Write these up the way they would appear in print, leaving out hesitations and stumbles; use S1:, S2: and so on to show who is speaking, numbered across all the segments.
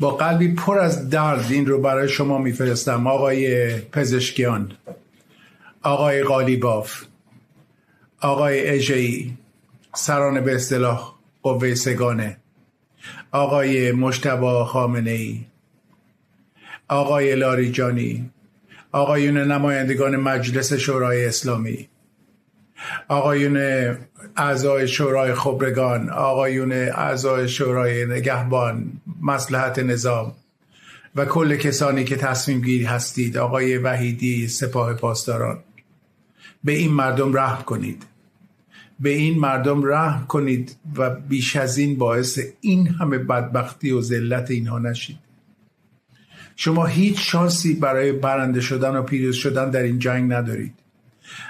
S1: با قلبی پر از درد این رو برای شما میفرستم. آقای پزشکیان، آقای قالیباف، آقای اژه‌ای، سران به اصطلاح قوه سگانه، آقای مجتبی خامنه‌ای، آقای لاریجانی، آقایون نمایندگان مجلس شورای اسلامی، آقایون اعضای شورای خبرگان، آقایون اعضای شورای نگهبان مصلحت نظام و کل کسانی که تصمیم گیر هستید، آقای وحیدی سپاه پاسداران، به این مردم رحم کنید، به این مردم رحم کنید و بیش از این باعث این همه بدبختی و ذلت اینها نشید. شما هیچ شانسی برای برنده شدن و پیروز شدن در این جنگ ندارید.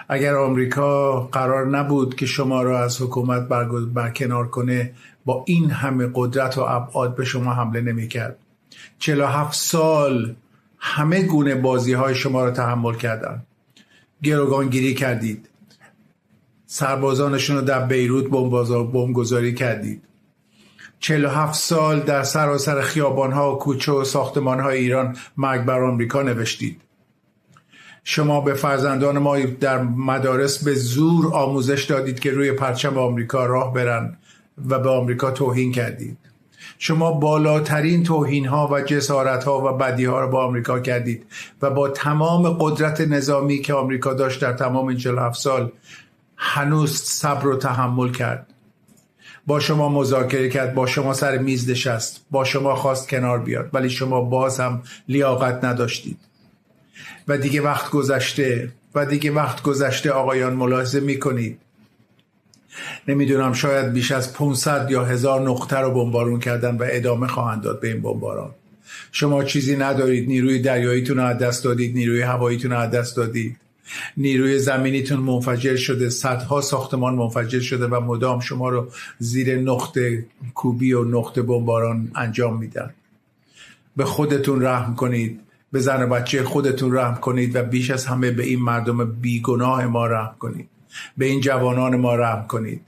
S1: اگر آمریکا قرار نبود که شما را از حکومت برکنار کنه، با این همه قدرت و ابعاد به شما حمله نمی‌کرد. 47 سال همه گونه بازی‌های شما را تحمل کردند. گروگانگیری کردید، سربازانشون رو در بیروت بمبگذاری کردید. 47 سال در سراسر خیابان‌ها و کوچه و ساختمان‌های ایران مرگ بر آمریکا نوشتید. شما به فرزندان ما در مدارس به زور آموزش دادید که روی پرچم آمریکا راه برن و به آمریکا توهین کردید. شما بالاترین توهین‌ها و جسارت‌ها و بدی‌ها را با آمریکا کردید و با تمام قدرت نظامی که آمریکا داشت در تمام این 47 سال هنوز صبر و تحمل کرد. با شما مذاکره کرد، با شما سر میز نشست، با شما خواست کنار بیاد، ولی شما باز هم لیاقت نداشتید. و دیگه وقت گذشته آقایان، ملاحظه میکنید نمیدونم شاید بیش از 500 یا 1000 نقطه رو بمبارون کردن و ادامه خواهند داد به این بمباران. شما چیزی ندارید، نیروی دریاییتون رو از دست دادید، نیروی هواییتون رو از دست دادید، نیروی زمینیتون منفجر شده، صدها ساختمان منفجر شده و مدام شما رو زیر نقطه کوبی و نقطه بمباران انجام میدن. به خودتون رحم کنید، به زن و بچه خودتون رحم کنید و بیش از همه به این مردم بیگناه ما رحم کنید، به این جوانان ما رحم کنید.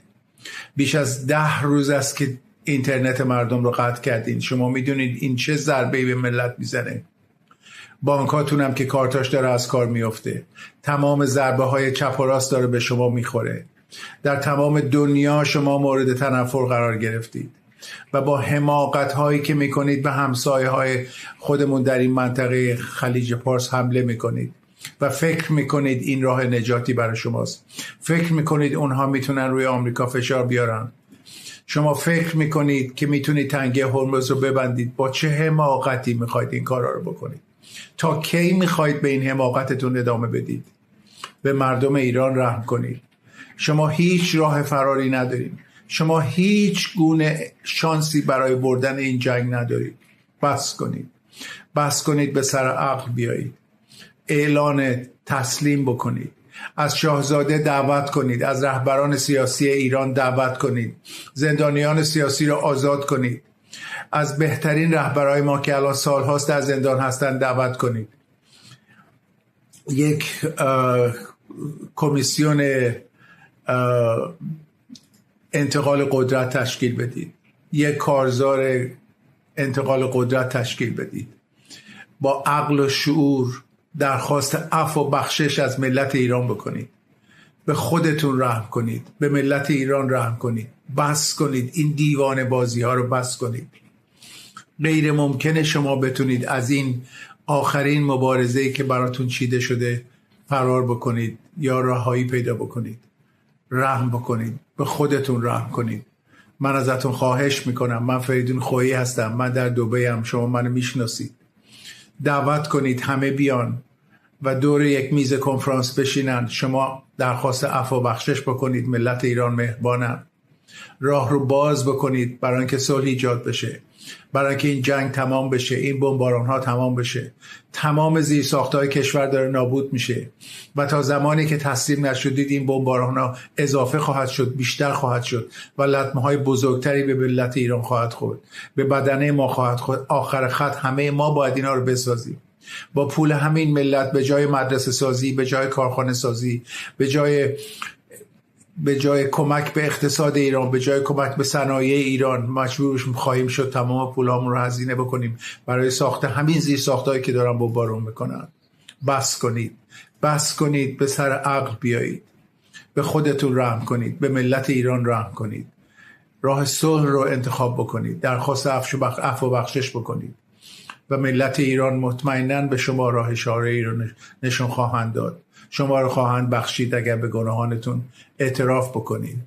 S1: بیش از 10 روز است که اینترنت مردم رو قطع کردین. شما میدونید این چه ضربه‌ای به ملت میزنه. بانکاتون هم که کارتاش داره از کار میفته. تمام ضربه های چپ و راست داره به شما میخوره. در تمام دنیا شما مورد تنفر قرار گرفتید و با حماقت هایی که میکنید به همسایه های خودمون در این منطقه خلیج پارس حمله میکنید و فکر میکنید این راه نجاتی برای شماست. فکر میکنید اونها میتونن روی آمریکا فشار بیارن. شما فکر میکنید که میتونید تنگه هرمز رو ببندید. با چه حماقتی میخواید این کارا رو بکنید؟ تا کی میخواید به این حماقتتون ادامه بدید؟ به مردم ایران رحم کنید. شما هیچ راه فراری ندارید. شما هیچ گونه شانسی برای بردن این جنگ ندارید. بس کنید به سر عقل بیایید. اعلان تسلیم بکنید. از شاهزاده دعوت کنید، از رهبران سیاسی ایران دعوت کنید، زندانیان سیاسی را آزاد کنید، از بهترین رهبرای ما که الان سالهاست در زندان هستند دعوت کنید. یک کمیسیون انتقال قدرت تشکیل بدید، یک کارزار انتقال قدرت تشکیل بدید. با عقل و شعور درخواست عفو و بخشش از ملت ایران بکنید. به خودتون رحم کنید، به ملت ایران رحم کنید. بس کنید این دیوانه بازی ها رو بس کنید. غیر ممکنه شما بتونید از این آخرین مبارزه‌ای که براتون چیده شده فرار بکنید یا راههایی پیدا بکنید. رحم بکنید، به خودتون رحم کنید. من ازتون خواهش میکنم. من فریدون خویی هستم، من در دبی ام، شما منو میشناسید. دعوت کنید همه بیان و دور یک میز کنفرانس بشینن. شما درخواست عفو و بخشش بکنید. ملت ایران مهربانن. راه رو باز بکنید برای اینکه صلح ایجاد بشه، برای اینکه این جنگ تمام بشه، این بمباران ها تمام بشه. تمام زیرساخت‌های کشور داره نابود میشه و تا زمانی که تسلیم نشدید این بمباران ها اضافه خواهد شد، بیشتر خواهد شد و لطمه های بزرگتری به ملت ایران خواهد خورد، به بدنه ما خواهد خورد. آخر خط همه ما باید اینا رو بسازیم. با پول همین ملت به جای مدرسه سازی، به جای کارخانه سازی، به جای به جای کمک به اقتصاد ایران، به جای کمک به صنایع ایران، مجبور خواهیم شد تمام پولامون رو هزینه بکنیم برای ساخت همین زیرساختایی که دارن بمبارون میکنن. بس کنید، به سر عقل بیایید، به خودتون رحم کنید، به ملت ایران رحم کنید، راه صلح رو انتخاب بکنید، درخواست عفو و بخشش بکنید و ملت ایران مطمئناً به شما راه شارعی رو نشون خواهند داد. شما رو خواهند بخشید اگر به گناهانتون اعتراف بکنید.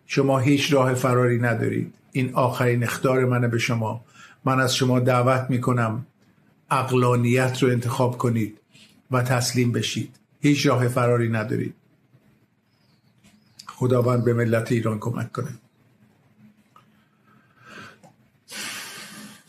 S1: شما هیچ راه فراری ندارید. این آخرین اخطار منه به شما. من از شما دعوت میکنم عقلانیت رو انتخاب کنید و تسلیم بشید. هیچ راه فراری ندارید. خداوند به ملت ایران کمک کنه.